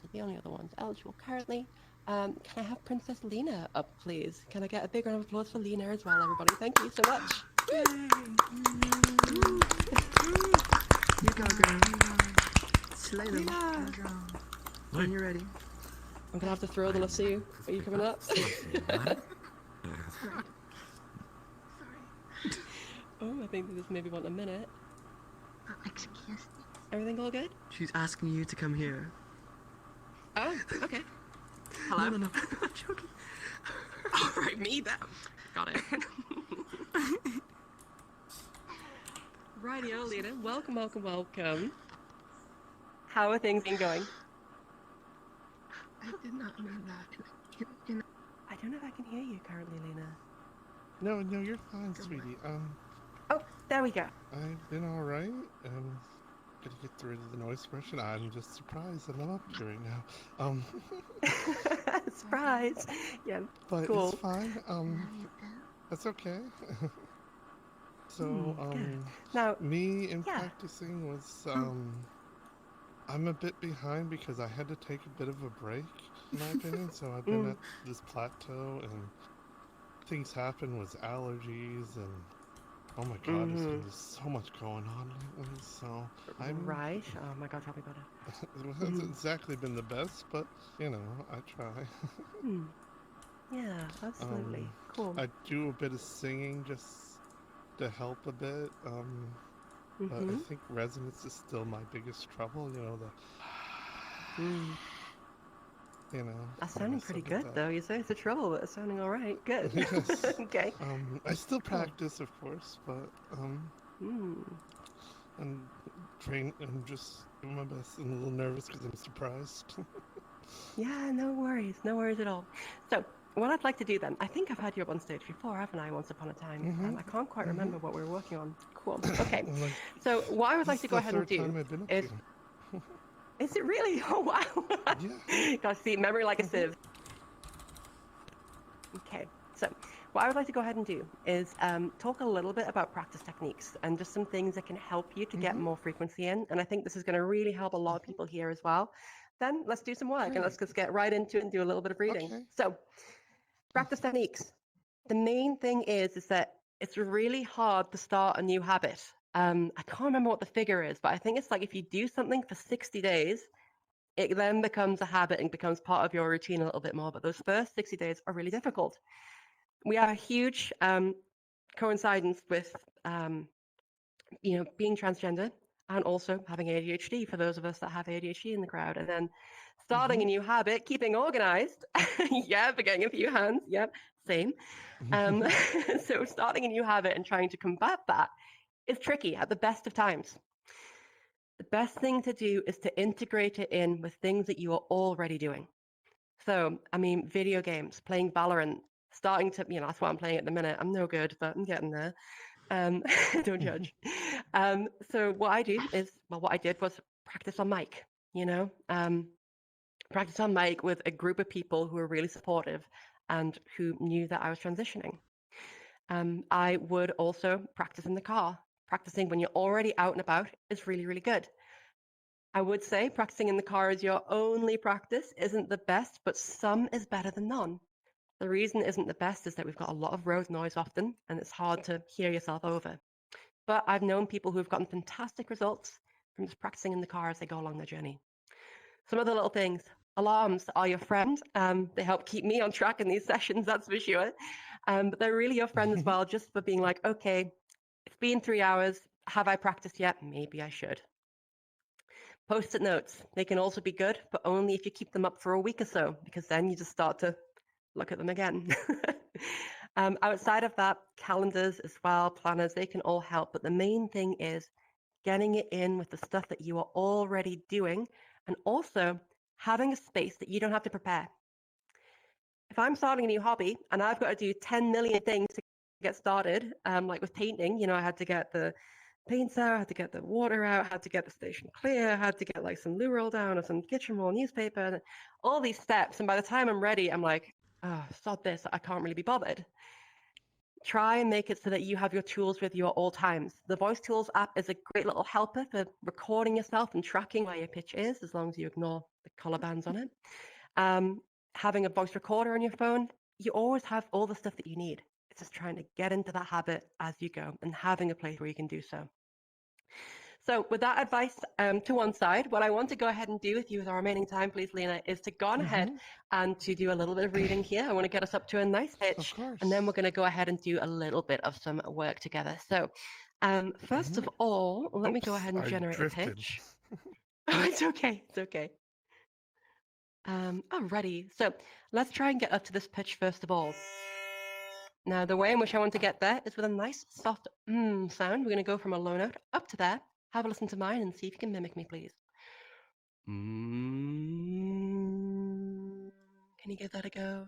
they're the only other ones eligible currently. Can I have Princess Lena up, please? Can I get a big round of applause for Lena as well, everybody? Thank you so much. Yay! You go, girl. Slay them. When you're ready. I'm going to have to throw the lasso. Are you coming up? Oh, I think they just maybe want a minute. Excuse me. Everything all good? She's asking you to come here. Oh, okay. Hello? No. I'm joking. All right, me that. Got it. Rightio, Lena. Welcome, welcome, welcome. How are things been going? I did not mean that. I don't know if I can hear you currently, Lena. No, you're fine, sweetie. Oh, there we go. I've been alright. Gonna get rid of the noise suppression. I'm just surprised that I'm up here right now. Surprise. Yeah, But cool. it's fine. That's okay. So, good. Now, me in yeah. practicing was, I'm a bit behind because I had to take a bit of a break, in my opinion. So I've been at this plateau, and things happen with allergies, and oh my god, there's been so much going on lately. So I'm right. Oh my god, tell me about it. It hasn't exactly been the best, but you know, I try. Yeah, absolutely. Cool. I do a bit of singing just to help a bit. But I think resonance is still my biggest trouble. You know, you know. That's sounding pretty good, though. You say it's a trouble, but it's sounding all right. Good. Yes. Okay. I still practice, of course, but I'm just doing my best. I'm a little nervous because I'm surprised. Yeah, no worries. No worries at all. So, what I'd like to do then, I think I've had you up on stage before, haven't I, once upon a time? I can't quite remember what we were working on. Cool. Okay. So, what I would like to go ahead and do is... Is it really? Oh, wow. Yeah. Gosh, see, memory like a sieve. Okay, so what I would like to go ahead and do is talk a little bit about practice techniques and just some things that can help you to get more frequency in. And I think this is going to really help a lot of people here as well. Then let's do some work and let's just get right into it and do a little bit of reading. Okay. So, practice techniques. The main thing is that it's really hard to start a new habit. I can't remember what the figure is, but I think it's like if you do something for 60 days, It then becomes a habit and becomes part of your routine a little bit more. But those first 60 days are really difficult. We have a huge coincidence with being transgender and also having ADHD for those of us that have ADHD in the crowd. And then starting a new habit, keeping organized. Yeah, forgetting a few hands. Yep, same. So starting a new habit and trying to combat that is tricky at the best of times. The best thing to do is to integrate it in with things that you are already doing. So, I mean, video games, playing Valorant, starting to, that's what I'm playing at the minute. I'm no good, but I'm getting there. Don't judge. So what I do is, what I did was practice on mic, practice on mic with a group of people who were really supportive and who knew that I was transitioning. I would also practice in the car. Practicing when you're already out and about is really, really good. I would say practicing in the car as your only practice isn't the best, but some is better than none. The reason it isn't the best is that we've got a lot of road noise often, and it's hard to hear yourself over. But I've known people who have gotten fantastic results from just practicing in the car as they go along their journey. Some other little things. Alarms are your friend. They help keep me on track in these sessions, that's for sure. But they're really your friend as well, just for being like, okay, it's been 3 hours. Have I practiced yet? Maybe I should. Post-it notes. They can also be good, but only if you keep them up for a week or so, because then you just start to look at them again. Outside of that, calendars as well, planners, they can all help. But the main thing is getting it in with the stuff that you are already doing and also having a space that you don't have to prepare. If I'm starting a new hobby and I've got to do 10 million things to get started, like with painting, I had to get the paints out, I had to get the water out, I had to get the station clear, I had to get like some loo roll down or some kitchen roll newspaper, all these steps. And by the time I'm ready, I'm like, oh, stop this, I can't really be bothered. Try and make it so that you have your tools with you at all times. The Voice Tools app is a great little helper for recording yourself and tracking where your pitch is, as long as you ignore the color bands on it. Having a voice recorder on your phone, you always have all the stuff that you need. It's just trying to get into that habit as you go and having a place where you can do so. So with that advice to one side, what I want to go ahead and do with you with our remaining time, please, Lena, is to go on ahead and to do a little bit of reading here. I want to get us up to a nice pitch, and then we're going to go ahead and do a little bit of some work together. So first of all, let me go ahead and generate a pitch. Oh, it's okay. It's okay. Alrighty. So let's try and get up to this pitch first of all. Now, the way in which I want to get there is with a nice soft sound. We're going to go from a low note up to there. Have a listen to mine and see if you can mimic me, please. Can you give that a go?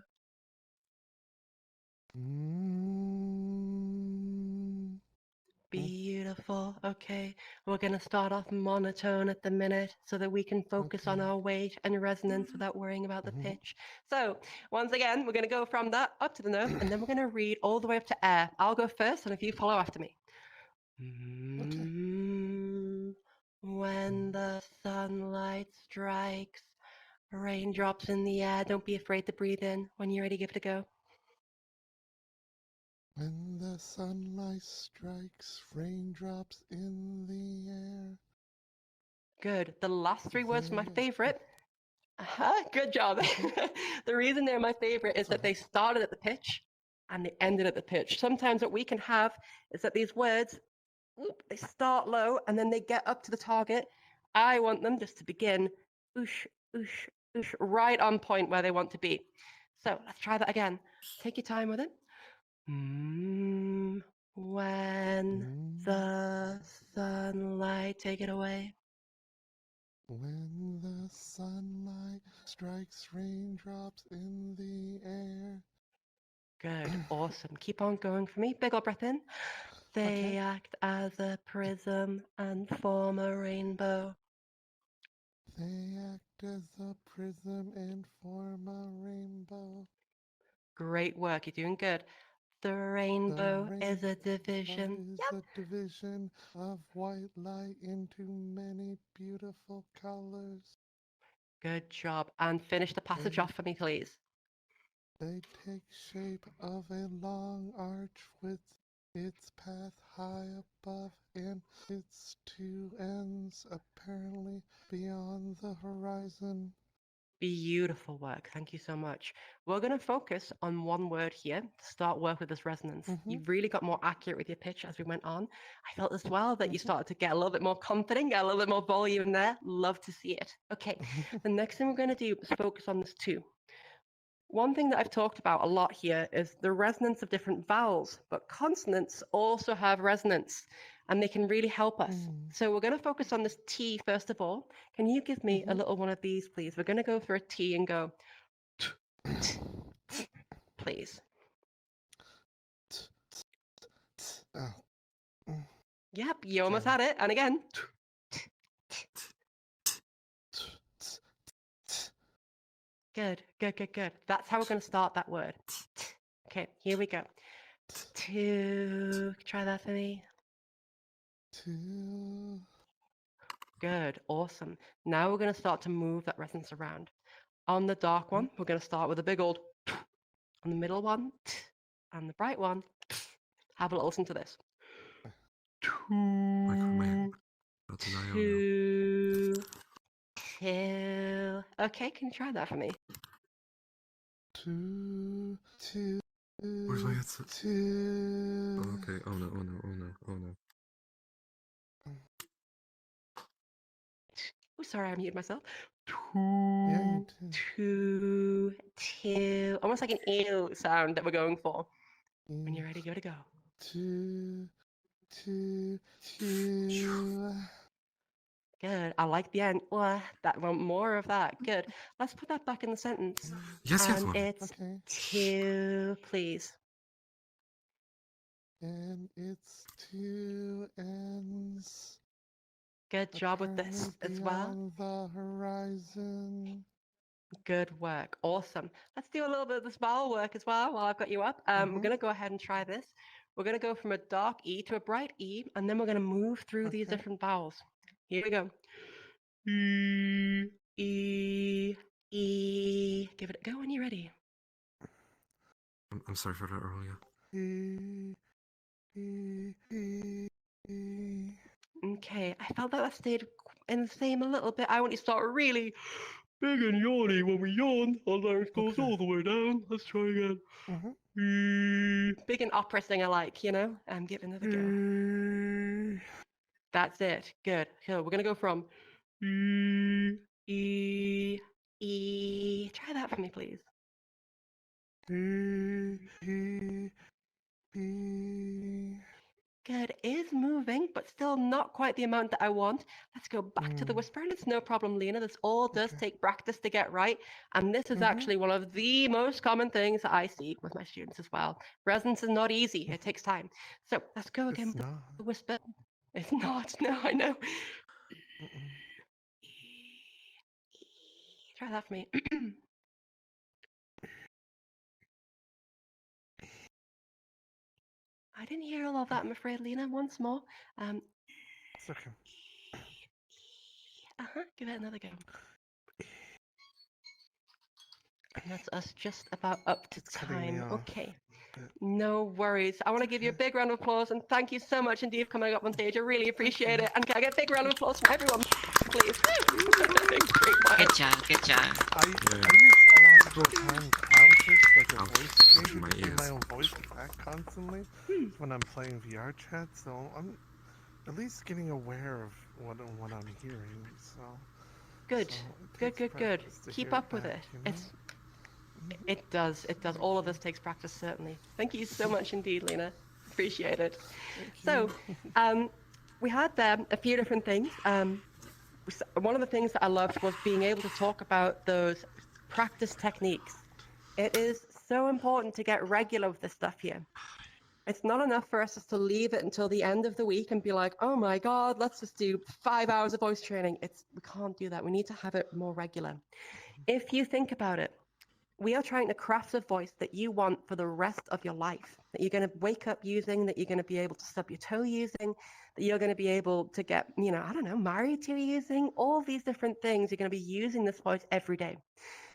Beautiful. Okay, we're going to start off monotone at the minute so that we can focus on our weight and resonance without worrying about the pitch. So once again, we're going to go from that up to the note, and then we're going to read all the way up to air. I'll go first, and if you follow after me. When the sunlight strikes, raindrops in the air. Don't be afraid to breathe in. When you're ready, give it a go. When the sunlight strikes, raindrops in the air. Good. The last 3 words are my favorite. Good job. The reason they're my favorite is that they started at the pitch and they ended at the pitch. Sometimes what we can have is that these words, they start low and then they get up to the target. I want them just to begin oosh, oosh, oosh, right on point where they want to be. So let's try that again. Take your time with it. When the sunlight, take it away. When the sunlight strikes, raindrops in the air. Good, awesome. Keep on going for me. Big old breath in. They act as a prism and form a rainbow. They act as a prism and form a rainbow. Great work, you're doing good. The rainbow is a division. Is a division of white light into many beautiful colors. Good job. And finish the passage off for me, please. They take shape of a long arch with its path high above, and its two ends apparently beyond the horizon. Beautiful work. Thank you so much. We're going to focus on one word here to start work with this resonance. You've really got more accurate with your pitch as we went on. I felt as well that you started to get a little bit more confident, get a little bit more volume there. Love to see it. Okay, the next thing we're going to do is focus on this too. One thing that I've talked about a lot here is the resonance of different vowels, but consonants also have resonance and they can really help us. So we're going to focus on this T first of all. Can you give me a little one of these, please? We're going to go for a T and go, please. Oh. Yep, you almost Okay. had it. And again. Good, good, good, good. That's how we're going to start that word. Okay, here we go. Try that for me. Two. Good, awesome. Now we're going to start to move that resonance around. On the dark one, we're going to start with a big old on the middle one, and the bright one. Have a little listen to this. Two, till. Okay, can you try that for me? Two. Where's my headset? Two. Oh, okay. Oh no, oh no, oh no, oh no. Oh, sorry, I muted myself. Yeah, you did. Two, till. Almost like an ew sound that we're going for. When you're ready, go to go. Two. Good. I like the end. That want more of that. Good. Let's put that back in the sentence. Yes, yes, And one. it's Okay. till, please. And its two ends. Good job with this as well. Beyond the horizon. Good work. Awesome. Let's do a little bit of this vowel work as well while I've got you up. We're going to go ahead and try this. We're going to go from a dark E to a bright E, and then we're going to move through these different vowels. Here we go. E, E, E. Give it a go when you're ready. I'm sorry for that earlier. Okay, I felt that stayed in the same a little bit. I want you to start really big and yawny when we yawn. Our larynx goes all the way down. Let's try again. Big and opera singer like, you know? Give it another go. That's it. Good. So we're gonna go from E, E, E. Try that for me, please. Good. It is moving, but still not quite the amount that I want. Let's go back to the whisper, and it's no problem, Lena. This all does take practice to get right. And this is actually one of the most common things that I see with my students as well. Resonance is not easy. It takes time. So let's go again with the whisper. It's not. No, I know. Try that for me. I didn't hear all of that, I'm afraid, Lena. Once more. It's okay. Give it another go. And that's us just about up to time. Okay. No worries. I want to give you a big round of applause and thank you so much indeed for coming up on stage. I really appreciate it. And can I get a big round of applause from everyone, please? Good job, good job. I use a lot of the time clownfish, like a voice thing, my to hear ears. my own voice back constantly when I'm playing VR chat, so I'm at least getting aware of what I'm hearing. So Good, so good. Keep up with it. It does. All of this takes practice, certainly. Thank you so much indeed, Lena. Appreciate it. So, we had a few different things. One of the things that I loved was being able to talk about those practice techniques. It is so important to get regular with this stuff here. It's not enough for us just to leave it until the end of the week and be like, oh my God, let's just do 5 hours of voice training. We can't do that. We need to have it more regular. If you think about it, we are trying to craft a voice that you want for the rest of your life, that you're going to wake up using, that you're going to be able to stub your toe using, that you're going to be able to get, married to using, all these different things. You're going to be using this voice every day.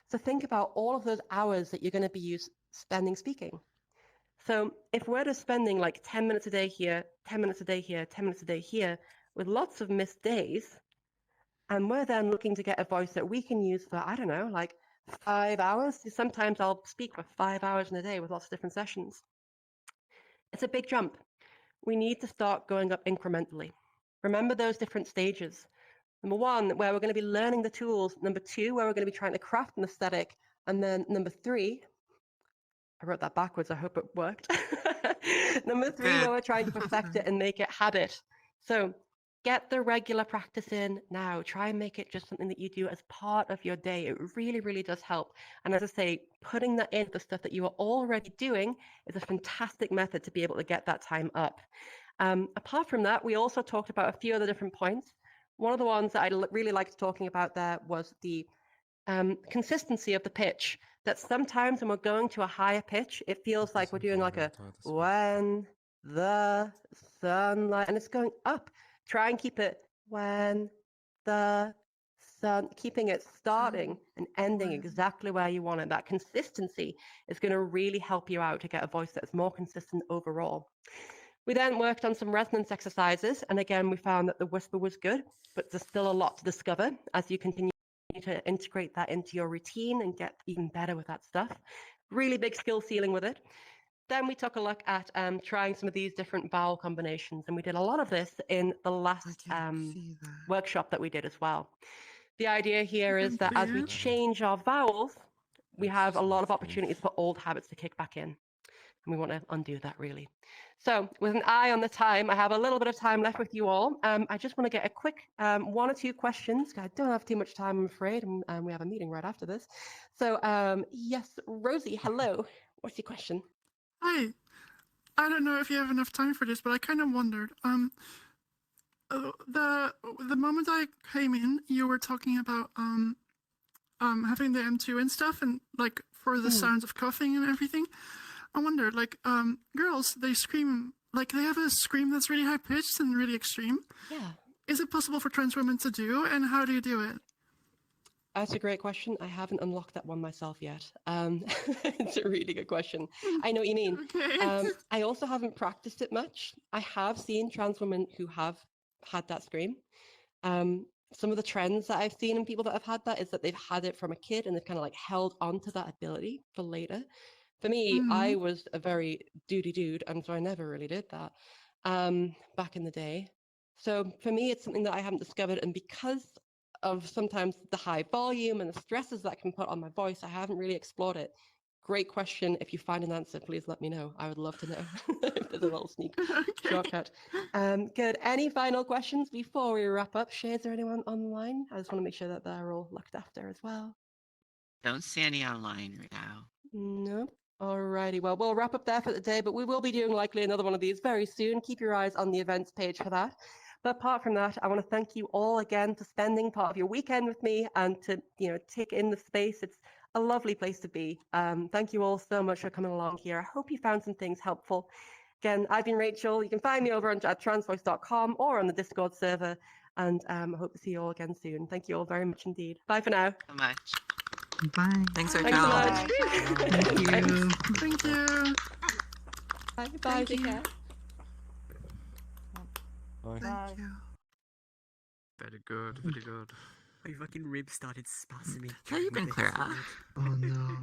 So think about all of those hours that you're going to be spending speaking. So if we're just spending like 10 minutes a day here, 10 minutes a day here, 10 minutes a day here, with lots of missed days, and we're then looking to get a voice that we can use for, I don't know, like 5 hours. Sometimes I'll speak for 5 hours in a day with lots of different sessions. It's a big jump. We need to start going up incrementally. Remember those different stages. Number 1, where we're going to be learning the tools. Number 2, where we're going to be trying to craft an aesthetic. And then number 3, I wrote that backwards. I hope it worked. Number 3, where we're trying to perfect it and make it habit. So get the regular practice in now. Try and make it just something that you do as part of your day. It really, really does help. And as I say, putting that in, the stuff that you are already doing, is a fantastic method to be able to get that time up. Apart from that, we also talked about a few other different points. One of the ones that I really liked talking about there was the consistency of the pitch. That sometimes when we're going to a higher pitch, it feels like we're doing like a when the sunlight, and it's going up. Try and keep it when the sun, keeping it starting and ending exactly where you want it. That consistency is going to really help you out to get a voice that's more consistent overall. We then worked on some resonance exercises, and again, we found that the whisper was good, but there's still a lot to discover as you continue to integrate that into your routine and get even better with that stuff. Really big skill ceiling with it. Then we took a look at trying some of these different vowel combinations, and we did a lot of this in the last workshop that we did as well. The idea here is that as we change our vowels, we have a lot of opportunities for old habits to kick back in, and we want to undo that really. So with an eye on the time, I have a little bit of time left with you all. I just want to get a quick 1 or 2 questions. I don't have too much time, I'm afraid, and we have a meeting right after this. So yes, Rosie, hello. What's your question? Hi. I don't know if you have enough time for this, but I kind of wondered. The moment I came in, you were talking about having the M2 and stuff, and like for the sounds of coughing and everything. I wondered, like, girls, they scream, like they have a scream that's really high pitched and really extreme. Yeah. Is it possible for trans women to do, and how do you do it? That's a great question. I haven't unlocked that one myself yet. It's a really good question. I know what you mean. Okay. I also haven't practiced it much. I have seen trans women who have had that scream. Some of the trends that I've seen in people that have had that is that they've had it from a kid and they've kind of like held onto that ability for later. For me, I was a very duty dude, and so I never really did that back in the day. So for me, it's something that I haven't discovered, and because of sometimes the high volume and the stresses that can put on my voice, I haven't really explored it. Great question. If you find an answer, please let me know. I would love to know if there's a little sneak shortcut. Good. Any final questions before we wrap up? Shay, is there anyone online? I just want to make sure that they're all looked after as well. Don't see any online right now. No. Alrighty, well, we'll wrap up there for the day, but we will be doing likely another one of these very soon. Keep your eyes on the events page for that. But apart from that, I want to thank you all again for spending part of your weekend with me and to, take in the space. It's a lovely place to be. Thank you all so much for coming along here. I hope you found some things helpful. Again, I've been Rachel. You can find me over at transvoice.com or on the Discord server. And I hope to see you all again soon. Thank you all very much indeed. Bye for now. So much. Bye. Thanks, Thanks so much. Thank you. Thank you. Bye. Bye. Take care. Thank you. Very good, very good. My fucking ribs started spasming. How you been, Clara? Oh no.